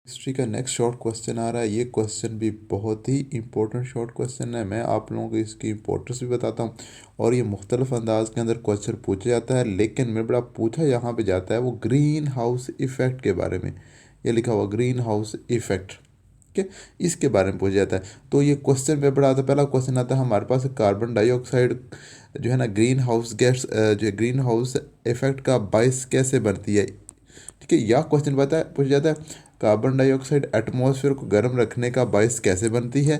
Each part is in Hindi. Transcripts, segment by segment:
हिस्ट्री का नेक्स्ट शॉर्ट क्वेश्चन आ रहा है। ये क्वेश्चन भी बहुत ही इंपॉर्टेंट शॉर्ट क्वेश्चन है। मैं आप लोगों को इसकी इंपॉर्टेंस भी बताता हूँ और ये मुख्तलिफ अंदाज के अंदर क्वेश्चन पूछा जाता है, लेकिन मेरे बड़ा पूछा यहाँ पे जाता है वो ग्रीन हाउस इफ़ेक्ट के बारे में। ये लिखा हुआ ग्रीन हाउस इफ़ेक्ट, ठीक है, इसके बारे में पूछा जाता है। तो ये क्वेश्चन पेपर आता है, पहला क्वेश्चन आता है हमारे पास कार्बन डाइऑक्साइड जो है ना ग्रीन हाउस गैस जो ग्रीन हाउस इफेक्ट का बायस कैसे बनती है, ठीक है। यह क्वेश्चन पूछा जाता है कार्बन डाइऑक्साइड एटमॉस्फेयर को गर्म रखने का बायस कैसे बनती है,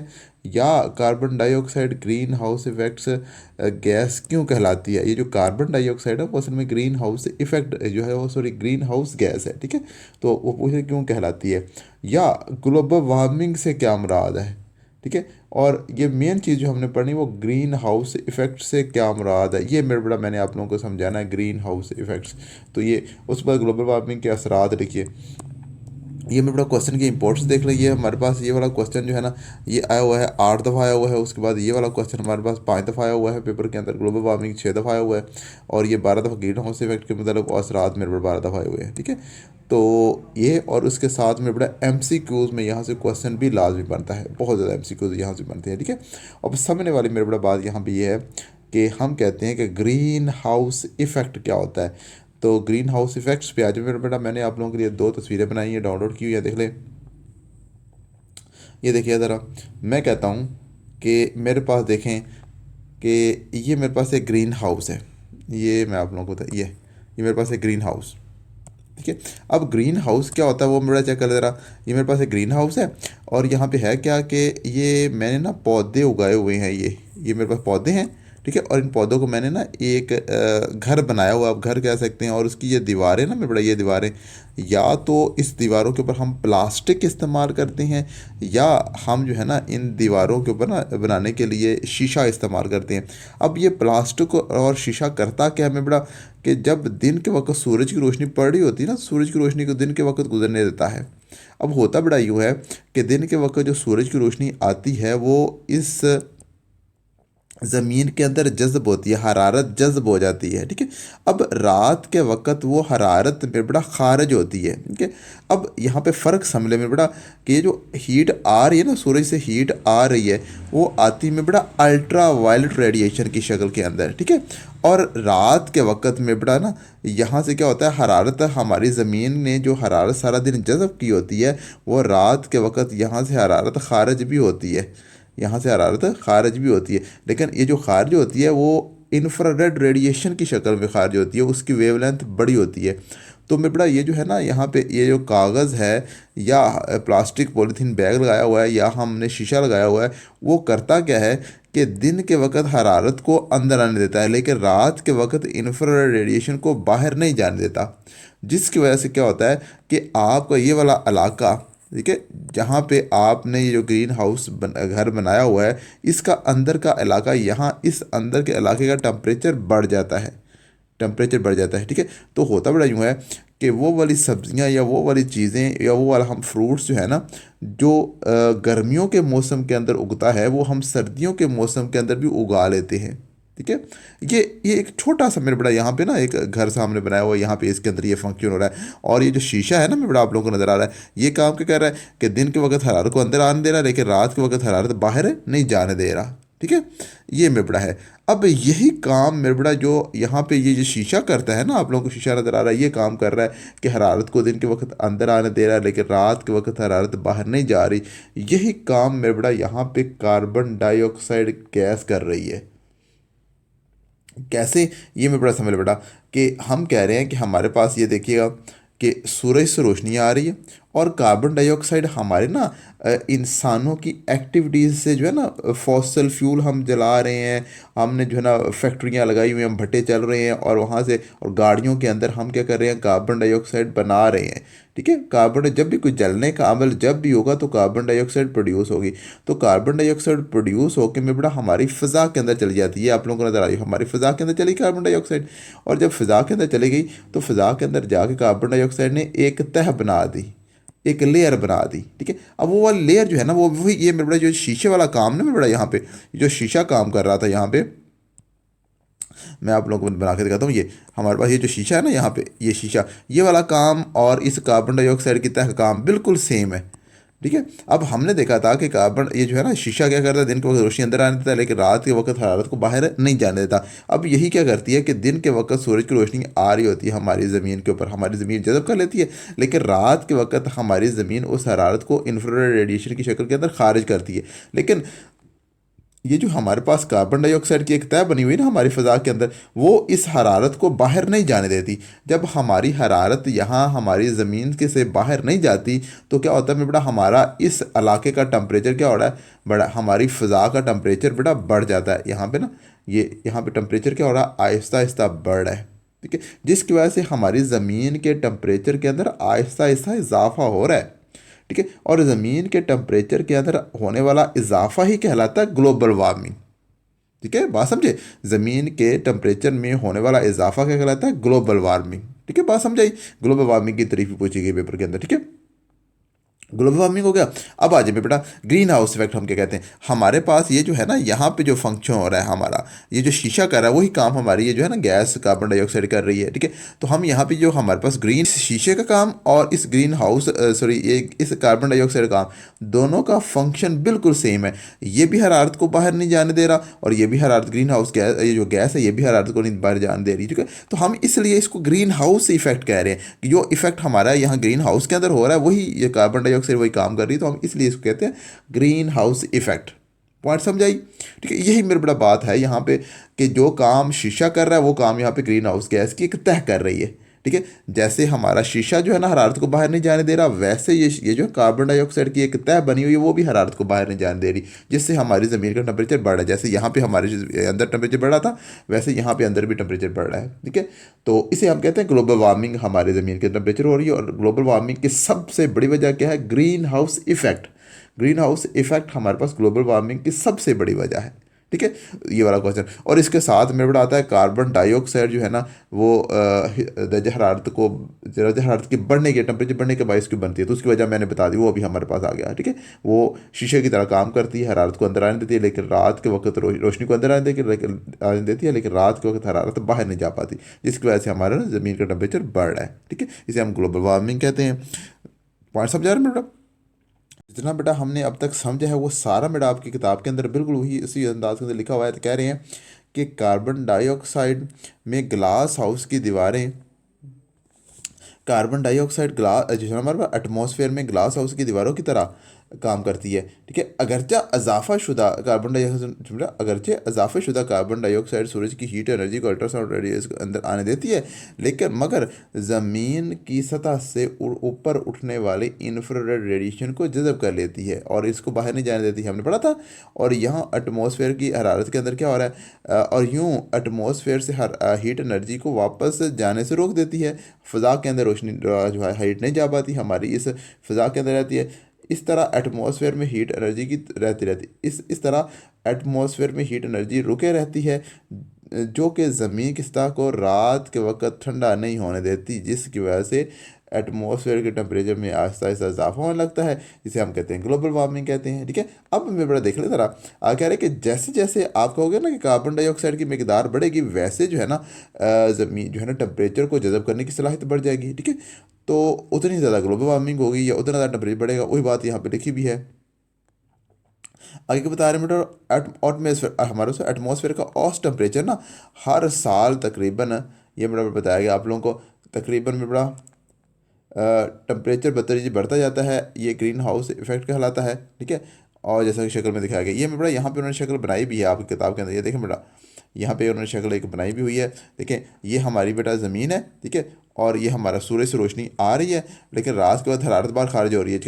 या carbon dioxide green house effects gas क्यों कहलाती है। ये जो कार्बन डाइऑक्साइड है वो असल में ग्रीन हाउस इफेक्ट जो है वो सॉरी ग्रीन हाउस गैस है, ठीक है। तो वो पूछे क्यों कहलाती है, या ग्लोबल वार्मिंग से क्या मुराद है, ठीक है। और ये मेन चीज़ जो हमने पढ़नी वो ग्रीन हाउस इफेक्ट से क्या मुराद है, ये मेरे बड़ा मैंने आप लोगों को समझाना है ग्रीन हाउस इफेक्ट्स। तो ये उस पर ग्लोबल वार्मिंग के असरात लिखिए। ये मेरे बड़ा क्वेश्चन की इंपॉर्टेंस देख लीजिए। हमारे पास ये वाला क्वेश्चन जो है ना ये आया हुआ है 8 दफ़ा आया हुआ है। उसके बाद ये वाला क्वेश्चन हमारे पास 5 दफ़ा आया हुआ है पेपर के अंदर, ग्लोबल वार्मिंग 6 दफ़ा आया हुआ है, और ये 12 दफ़ा ग्रीन हाउस इफेक्ट के मतलब असरात मेरे बड़ा 12 दफ़ा आए हुए हैं, ठीक है। तो ये और उसके साथ में बड़ा एम सी क्यूज़ में यहाँ से क्वेश्चन भी लाजमी बनता है, बहुत ज़्यादा एम सी क्यूज़ यहाँ से बनते हैं, ठीक है। अब समझने वाली मेरे बड़ा बात यहाँ पे ये है कि हम कहते हैं कि ग्रीन हाउस इफेक्ट क्या होता है। तो ग्रीन हाउस इफेक्ट्स पे आज मेरा बेटा मैंने आप लोगों के लिए 2 तस्वीरें बनाई हैं, डाउनलोड की हुई है, देख लें। ये देखिए ज़रा, मैं कहता हूँ कि मेरे पास देखें कि ये मेरे पास एक ग्रीन हाउस है। ये मैं आप लोगों को ये मेरे पास एक ग्रीन हाउस, ठीक है। अब ग्रीन हाउस क्या होता है वो मेरा चेक कर ज़रा। ये मेरे पास एक ग्रीन हाउस है और यहाँ पे है क्या कि ये मैंने ना पौधे उगाए हुए हैं। ये मेरे पास पौधे हैं, ठीक है। और इन पौधों को मैंने ना एक घर बनाया हुआ, आप घर कह सकते हैं। और उसकी ये दीवारें ना मेरे बड़ा, ये दीवारें या तो इस दीवारों के ऊपर हम प्लास्टिक इस्तेमाल करते हैं, या हम जो है ना इन दीवारों के ऊपर ना बनाने के लिए शीशा इस्तेमाल करते हैं। अब ये प्लास्टिक और शीशा करता क्या है मेरे बड़ा, कि जब दिन के वक्त सूरज की रोशनी पड़ रही होती है ना, सूरज की रोशनी को दिन के वक्त गुजरने देता है। अब होता बड़ा यूँ है कि दिन के वक्त जो सूरज की रोशनी आती है वो इस ज़मीन के अंदर जज्ब होती है, हरारत जज्ब हो जाती है, ठीक है। अब रात के वक्त वो हरारत में बड़ा खारिज होती है, ठीक है। अब यहाँ पे फ़र्क समझने में बड़ा कि ये जो हीट आ रही है ना, सूरज से हीट आ रही है वो आती में बड़ा अल्ट्रा वायलेट रेडिएशन की शक्ल के अंदर, ठीक है। और रात के वक्त में बड़ा ना यहाँ से क्या होता है, हरारत हमारी ज़मीन ने जो हरारत सारा दिन जज़ब की होती है वो रात के वक्त यहाँ से हरारत खारिज भी होती है, यहाँ से हरारत खारिज भी होती है। लेकिन ये जो खारिज होती है वो इंफ्रारेड रेडिएशन की शक्ल में खारिज होती है, उसकी वेवलेंथ बड़ी होती है। तो मेरे बड़ा ये जो है ना यहाँ पे ये जो कागज़ है या प्लास्टिक पॉलीथीन बैग लगाया हुआ है या हमने शीशा लगाया हुआ है, वो करता क्या है कि दिन के वक्त हरारत को अंदर आने देता है, लेकिन रात के वक्त इंफ्रारेड रेडिएशन को बाहर नहीं जाने देता। जिसकी वजह से क्या होता है कि आपका ये वाला इलाका, ठीक है, जहाँ पे आपने ये जो ग्रीन हाउस घर बनाया हुआ है, इसका अंदर का इलाका, यहाँ इस अंदर के इलाके का टेम्परेचर बढ़ जाता है, टेम्परेचर बढ़ जाता है, ठीक है। तो होता बड़ा यूँ है कि वो वाली सब्जियां या वो वाली चीज़ें या वो वाला हम फ्रूट्स जो है ना जो गर्मियों के मौसम के अंदर उगता है वो हम सर्दियों के मौसम के अंदर भी उगा लेते हैं, ठीक है। ये एक छोटा सा मेरे बड़ा यहाँ पे ना एक घर सामने बनाया हुआ है, यहाँ पे इसके अंदर ये फंक्शन हो रहा है। और ये जो शीशा है ना मेरे बड़ा आप लोगों को नज़र आ रहा है, ये काम क्या कर रहा है कि दिन के वक्त हरारत को अंदर आने दे रहा है, लेकिन रात के वक्त हरारत बाहर नहीं जाने दे रहा, ठीक है। ये मेरे बड़ा है। अब यही काम मेरे बड़ा जो यहाँ पे ये जो शीशा करता है ना, आप लोगों को शीशा नज़र आ रहा है, ये काम कर रहा है कि हरारत को दिन के वक्त अंदर आने दे रहा है, लेकिन रात के वक्त हरारत बाहर नहीं जा रही। यही काम मेरे बड़ा यहाँ पे कार्बन डाइऑक्साइड गैस कर रही है। कैसे, ये मैं बड़ा समझ बेटा कि हम कह रहे हैं कि हमारे पास ये देखिएगा कि सूरज से रोशनी आ रही है और कार्बन डाइऑक्साइड हमारे ना इंसानों की एक्टिविटीज़ से जो है ना फॉसल फ्यूल हम जला रहे हैं, हमने जो है ना फैक्ट्रियाँ लगाई हुई हैं, हम भट्टे चल रहे हैं और वहाँ से और गाड़ियों के अंदर हम क्या कर रहे हैं, कार्बन डाइऑक्साइड बना रहे हैं, ठीक है। कार्बन जब भी कोई जलने का अमल जब भी होगा तो कार्बन डाइऑक्साइड प्रोड्यूस होगी। तो कार्बन डाइऑक्साइड प्रोड्यूस होकर में बड़ा हमारी फ़िज़ा के अंदर चली जाती है, आप लोगों को नज़र आ रही है हमारी फ़िज़ा के अंदर चली कार्बन डाइऑक्साइड। और जब फ़िज़ा के अंदर चली गई तो फ़िज़ा के अंदर जाके कार्बन डाइऑक्साइड ने एक तह बना दी, एक लेयर बना दी, ठीक है। अब वो वाली लेयर जो है ना वो वही ये मेरे बड़ा जो शीशे वाला काम ना मेरे बड़ा यहाँ पे जो शीशा काम कर रहा था यहाँ पे, मैं आप लोगों को बना के दिखाता हूँ। ये हमारे पास ये जो शीशा है ना, यहाँ पे ये शीशा, ये वाला काम और इस कार्बन डाइऑक्साइड की तह का काम बिल्कुल सेम है। ठीक है। अब हमने देखा था कि कार्बन, ये जो है ना शीशा, क्या करता है, दिन के वक्त रोशनी अंदर आने देता है लेकिन रात के वक्त हरारत को बाहर नहीं जाने देता। अब यही क्या करती है कि दिन के वक्त सूरज की रोशनी आ रही होती है हमारी ज़मीन के ऊपर, हमारी ज़मीन जज़ब कर लेती है, लेकिन रात के वक्त हमारी ज़मीन उस हरारत को इंफ्रारेड रेडिएशन की शक्ल के अंदर खारिज करती है। लेकिन ये जो हमारे पास कार्बन डाइऑक्साइड की एक तह बनी हुई है ना हमारी फ़ज़ा के अंदर, वो इस हरारत को बाहर नहीं जाने देती। जब हमारी हरारत यहाँ हमारी ज़मीन के से बाहर नहीं जाती तो क्या होता है बेटा, हमारा इस इलाके का टेम्परेचर क्या हो रहा है, बड़ा हमारी फ़ज़ा का टेम्परेचर बेटा बढ़ जाता है। यहाँ पे ना, ये यहाँ पे टेम्परेचर क्या हो रहा है, आहिस्ता आहिस्ता बढ़ रहा है। ठीक है। जिसकी वजह से हमारी ज़मीन के टेम्परेचर के अंदर आहिस्ता आहिस्ता इजाफा हो रहा है। ठीक है। और ज़मीन के टेम्परेचर के अंदर होने वाला इजाफा ही कहलाता है ग्लोबल वार्मिंग। ठीक है, बात समझे। ज़मीन के टेम्परेचर में होने वाला इजाफा क्या कहलाता है, ग्लोबल वार्मिंग। ठीक है, बात समझाई। ग्लोबल वार्मिंग की तारीफ भी पूछी गई पेपर के अंदर। ठीक है, ग्लोबल वार्मिंग हो गया। अब आ जाए बेटा ग्रीन हाउस इफेक्ट हम क्या कहते हैं। हमारे पास ये जो है ना, यहाँ पे जो फंक्शन हो रहा है हमारा, ये जो शीशा कर रहा है वही काम हमारी ये जो है ना गैस कार्बन डाइऑक्साइड कर रही है। ठीक है। तो हम यहाँ पे जो हमारे पास ग्रीन शीशे का काम और इस ग्रीन हाउस सॉरी ये इस कार्बन डाइऑक्साइड का काम, दोनों का फंक्शन बिल्कुल सेम है। ये भी हरारत को बाहर नहीं जाने दे रहा और ये भी हरारत, ग्रीन हाउस गैस, ये जो गैस है ये भी हरारत को नहीं बाहर जाने दे रही। ठीक है। तो हम इसलिए इसको ग्रीन हाउस इफेक्ट कह रहे हैं कि जो इफेक्ट हमारा यहाँ ग्रीन हाउस के अंदर हो रहा है वही ये कार्बन डाइऑक्साइड वही काम कर रही है, तो हम इसलिए इसको कहते हैं ग्रीन हाउस इफेक्ट। पॉइंट समझाई। ठीक है। यही मेरी बड़ा बात है यहाँ पे कि जो काम शीशा कर रहा है वो काम यहाँ पे ग्रीन हाउस गैस की एक तह कर रही है। ठीक है। जैसे हमारा शीशा जो है ना हरारत को बाहर नहीं जाने दे रहा, वैसे ये जो कार्बन डाइऑक्साइड की एक तह बनी हुई है वो भी हरारत को बाहर नहीं जाने दे रही, जिससे हमारी ज़मीन का टेम्परेचर बढ़ रहा है। जैसे यहाँ पे हमारे अंदर टेम्परेचर बढ़ रहा था, वैसे यहाँ पे अंदर भी टेम्परेचर बढ़ रहा है। ठीक है। तो इसे हम कहते हैं ग्लोबल वार्मिंग, हमारे ज़मीन के टेम्परेचर हो रही है। और ग्लोबल वार्मिंग की सबसे बड़ी वजह क्या है, green house effect. Green house effect हमारे पास ग्लोबल वार्मिंग की सबसे बड़ी वजह है। ठीक है, ये वाला क्वेश्चन। और इसके साथ मेरे बड़ा आता है कार्बन डाइऑक्साइड जो है ना वो दर्ज हरारत को, दर्ज हरारत के बढ़ने के, टेम्परेचर बढ़ने के बायस क्यों बनती है, तो उसकी वजह मैंने बता दी, वो अभी हमारे पास आ गया। ठीक है। वो शीशे की तरह काम करती है, हरारत को अंदर आने देती है लेकिन रात के वक्त रोशनी को अंदर आने देती है लेकिन रात के वक्त हरारत बाहर नहीं जा पाती, जिसकी वजह से हमारा ना ज़मीन का टेम्परेचर बढ़ रहा है। ठीक है, इसे हम ग्लोबल वार्मिंग कहते हैं। पॉइंट समझा रहे हैं बेटा। जितना बेटा हमने अब तक समझा है वो सारा बेटा आपकी किताब के अंदर बिल्कुल वही इसी अंदाज के अंदर लिखा हुआ है। तो कह रहे हैं कि कार्बन डाइऑक्साइड में ग्लास हाउस की दीवारें, कार्बन डाइऑक्साइड ग्लास जो है हमारे एटमॉस्फेयर में ग्लास हाउस की दीवारों की तरह काम करती है। ठीक है। अगरचे इजाफा शुदा कार्बन डाइऑक्साइड, अगरचे इजाफा शुदा कार्बन डाइऑक्साइड सूरज की हीट एनर्जी को अल्ट्रासाउंड रेडियस के अंदर आने देती है, लेकिन मगर ज़मीन की सतह से ऊपर उठने वाले इंफ्रारेड रेडिएशन को जज़ब कर लेती है और इसको बाहर नहीं जाने देती है, हमने पढ़ा था। और यहाँ एटमॉस्फेयर की हरारत के अंदर क्या हो रहा है, और यूँ एटमॉस्फेयर से हीट एनर्जी को वापस जाने से रोक देती है। फ़ज़ा के अंदर रोशनी जो है हीट नहीं जा पाती, हमारी इस फ़ज़ा के अंदर रहती है। इस तरह एटमॉस्फेयर में हीट एनर्जी की रहती इस तरह एटमॉस्फेयर में हीट एनर्जी रुके रहती है, जो कि ज़मीन की सतह को रात के वक्त ठंडा नहीं होने देती, जिसकी वजह से एटमॉस्फेयर के टेम्परेचर में आहिस्ता आहिस्ता इजाफा होने लगता है, जिसे हम कहते हैं ग्लोबल वार्मिंग कहते हैं। ठीक है। अब मैं बड़ा देख ले ज़रा, कह रहे हैं कि जैसे जैसे आप कहोगे ना कि कार्बन डाइऑक्साइड की मकदार बढ़ेगी, वैसे जो है ना ज़मीन जो है ना टेम्परेचर को जज़ब करने की सलाहियत बढ़ जाएगी। ठीक है। तो उतनी ज़्यादा ग्लोबल वार्मिंग होगी या उतना ज़्यादा टेम्परेचर बढ़ेगा, वही बात यहाँ पे लिखी भी है। आगे के बता रहे हैं बेटा, एटमॉस्फेयर हमारे से एटमॉस्फेयर का औसत टेम्परेचर ना हर साल तकरीबन, ये बड़ा बताया गया आप लोगों को, तकरीबन में बड़ा टेम्परेचर बतदरीज बढ़ता जाता है, ये ग्रीन हाउस इफेक्ट कहलाता है। ठीक है। और जैसा कि शक्ल में दिखाया गया, ये मैं बड़ा यहाँ पे उन्होंने शक्ल बनाई भी है आपकी किताब के अंदर, ये देखें बेटा, यहाँ पे उन्होंने शक्ल एक बनाई भी हुई है। देखें, ये हमारी बेटा ज़मीन है। ठीक है। और ये हमारा सूरज से रोशनी आ रही है लेकिन रात के बाद हरारत बाहर खारिज हो रही है।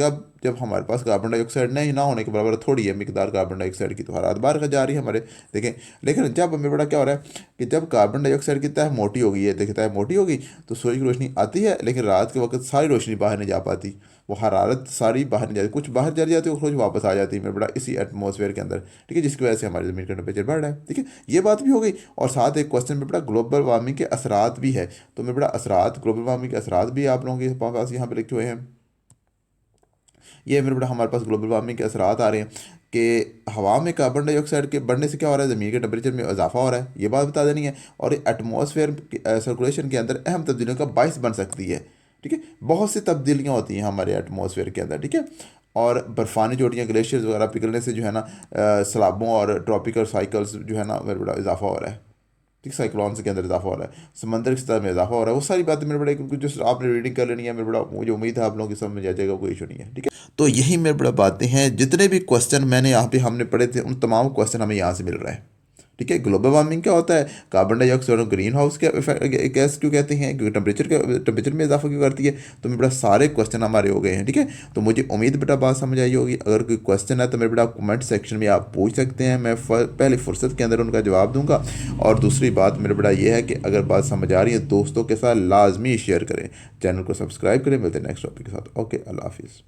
जब हमारे पास कार्बन डाइऑक्साइड नहीं ना होने के बराबर थोड़ी है मकदार कार्बन डाइऑक्साइड की, तो हरारत बाहर जा रही है हमारे। देखें, लेकिन जब हमें बड़ा क्या हो रहा है कि जब कार्बन डाइऑक्साइड की तह मोटी होगी है, देखिए तह मोटी होगी तो सूरज की रोशनी आती है लेकिन रात के वक्त सारी रोशनी बाहर नहीं जा पाती, वो हरारत सारी बाहर नहीं जाती, कुछ बाहर चली जाती है और कुछ वापस आ जाती है मेरे बड़ा इसी एटमॉस्फेयर के अंदर। ठीक है। जिसकी वजह से हमारी ज़मीन का टेम्परेचर बढ़ रहा है। ठीक है, ये बात भी हो गई। और साथ एक क्वेश्चन में बड़ा ग्लोबल वार्मिंग के असरात भी है, तो मेरे बड़ा असरात, ग्लोबल वार्मिंग के असरात भी आप लोगों के पास यहाँ पे लिखे हुए हैं। ये मेरे बड़ा हमारे पास ग्लोबल वार्मिंग के असरात आ रहे हैं कि हवा में कार्बन डाइऑक्साइड के बढ़ने से क्या हो रहा है, ज़मीन के टेम्परेचर में इजाफा हो रहा है, ये बात बता देनी है। और एटमॉस्फेयर सर्कुलेशन के अंदर अहम तब्दीलियों का बाइस बन सकती है। ठीक है, बहुत सी तब्दीलियाँ होती हैं हमारे एटमॉस्फेयर के अंदर। ठीक है, और बर्फ़ानी चोटियाँ ग्लेशियर्स वगैरह पिघलने से जो है ना सैलाबों और ट्रॉपिकल साइकिल्स जो है ना मेरे बड़ा इजाफा हो रहा है। ठीक, साइक्लॉन्स के अंदर इजाफा हो रहा है, समंदर की सतह में इजाफा हो रहा है। वो सारी बातें मेरे बड़े कुछ जो आपने रीडिंग कर लेनी है मेरे बड़ा, मुझे उम्मीद है आप लोगों की समझ में आ जाएगा, कोई इशू नहीं है। ठीक है, तो यही मेरे बड़ा बातें हैं, जितने भी क्वेश्चन मैंने यहाँ पे हमने पढ़े थे उन तमाम क्वेश्चन हमें यहाँ से मिल रहा है। ठीक है, ग्लोबल वार्मिंग क्या होता है, कार्बन डाइऑक्साइड और ग्रीन हाउस क्या गैस क्यों कहते हैं, क्योंकि टेम्परेचर में इजाफा क्यों करती है। तो मेरे बड़ा सारे क्वेश्चन हमारे हो गए हैं। ठीक है, तो मुझे उम्मीद बेटा बात समझ आई होगी। अगर कोई क्वेश्चन है तो मेरे बेटा कमेंट सेक्शन में आप पूछ सकते हैं, मैं पहले फुर्सत के अंदर उनका जवाब दूंगा। और दूसरी बात मेरे बेटा ये है कि अगर बात समझ आ रही है दोस्तों के साथ लाजमी शेयर करें, चैनल को सब्सक्राइब करें। मिलते हैं नेक्स्ट टॉपिक के साथ। ओके, अल्लाह हाफिज़।